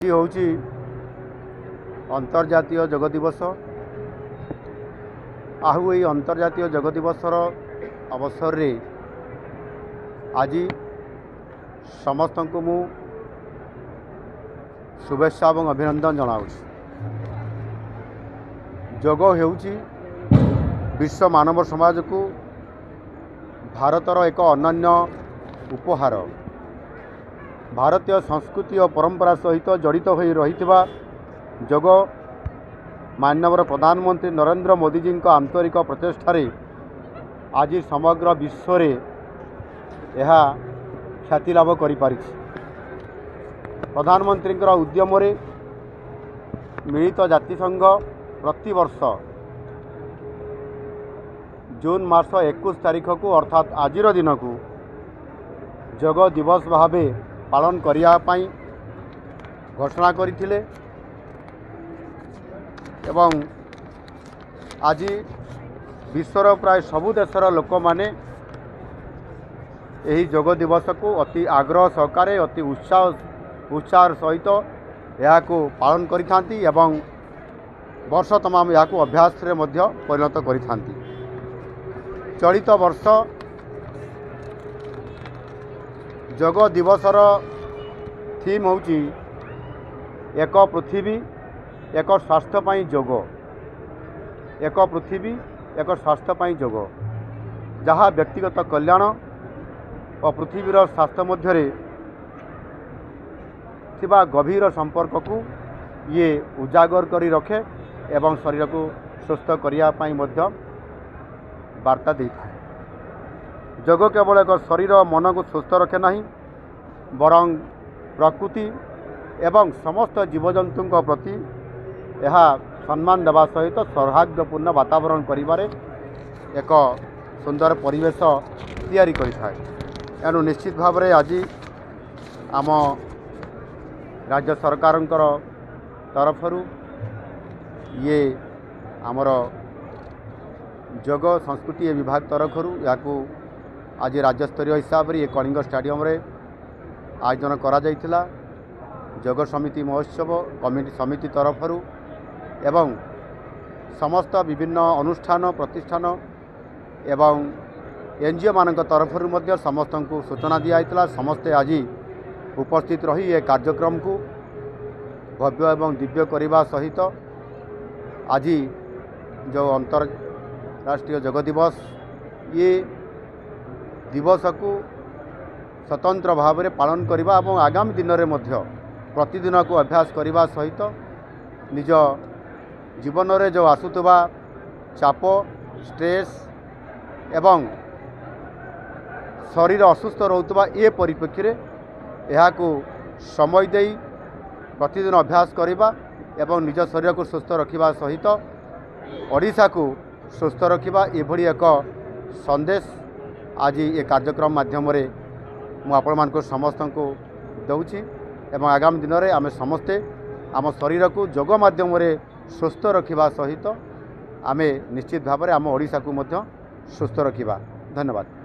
ହେଉଛି ଅନ୍ତର୍ଜାତୀୟ ଯୋଗ ଦିବସ। ଆଉ ଏହି ଅନ୍ତର୍ଜାତୀୟ ଯୋଗ ଦିବସର ଅବସରରେ ଆଜି ସମସ୍ତଙ୍କୁ ମୁଁ शुभेच्छा और अभिनंदन जनाऊँ। जोग हेउची विश्व मानव समाज को भारतर एक अनन्य उपहार। भारतीय संस्कृति और परंपरा सहित जड़ित हो रही जोग माननीय प्रधानमंत्री नरेंद्र मोदी जी का आंतरिक प्रचेष्टा आज समग्र विश्व रे यह ख्याति लाभ कर प्रधानमंत्री उद्यम मिलित जातिसंघ प्रति वर्ष जून मास 21 तारीख को अर्थात आजिर दिन को जोग दिवस भाव पालन करने घोषणा करथिले एवं आज विश्वर प्राय सबु देशर लोक माने यही जोग दिवस को अति आग्रह सहकारे अति उत्साह सहित यह पालन करिथांती एवं वर्ष तमाम यह अभ्यास रे मध्य परिणत करिथांती। चलित वर्ष जोग दिवसर थीम होची एक पृथ्वी एक स्वास्थ्य पाई जोग। एक पृथ्वी एक स्वास्थ्य पाई जोग जहाँ व्यक्तिगत कल्याण और पृथ्वीर स्वास्थ्य मध्य थिबा गभीर संपर्क को ये उजागर करी रखे एवं शरीर को सुस्थ करने मध्य वार्ता देता है। जोग केवल एक शरीर मन को सुस्थ रखे नहीं बरं प्रकृति एवं समस्त जीवजंतु प्रति यह सम्मान देवा सहित सौहार्दपूर्ण वातावरण करिबारे एक सुंदर परिवेश तैयारी करिथाय। एनु निश्चित भाव में आज आम राज्य सरकार तरफ ये आमर जोग संस्कृति विभाग तरफ या आज राज्य स्तरीय हिसाब से कलिंग स्टेडियम रे आयोजन करा जायतिला। जोग समिति महोत्सव कमिटी समिति तरफ एवं समस्त विभिन्न अनुष्ठान प्रतिष्ठान एवं एनजीओ मान तरफ समस्त को सूचना दिया। समस्ते आज उपस्थित रही ये कार्यक्रम को भव्य एवं दिव्य करने सहित आज जो अंतर्राष्ट्रीय जोग दिवस ये दिवस को स्वतंत्र भाव में पालन करने और आगामी दिन में प्रतिदिन को अभ्यास करने सहित निज जीवन में जो आसुवा चाप स्ट्रेस एवं शरीर असुस्थ रोकवा ये परिप्रेक्षी यह समय दे प्रतिदिन अभ्यास करवा एवं निज शरीर को सुस्थ रखा सहित ओडिशा को सुस्थ रखा एभली एक संदेश आज ये कार्यक्रम माध्यम मुझे समस्त को दूची एवं आगामी दिन में आम समस्ते आम शरीर को जोग माध्यम सुस्थ रखा सहित आम निश्चित भाव में आम ओडिशा को सुस्थ रखा। धन्यवाद।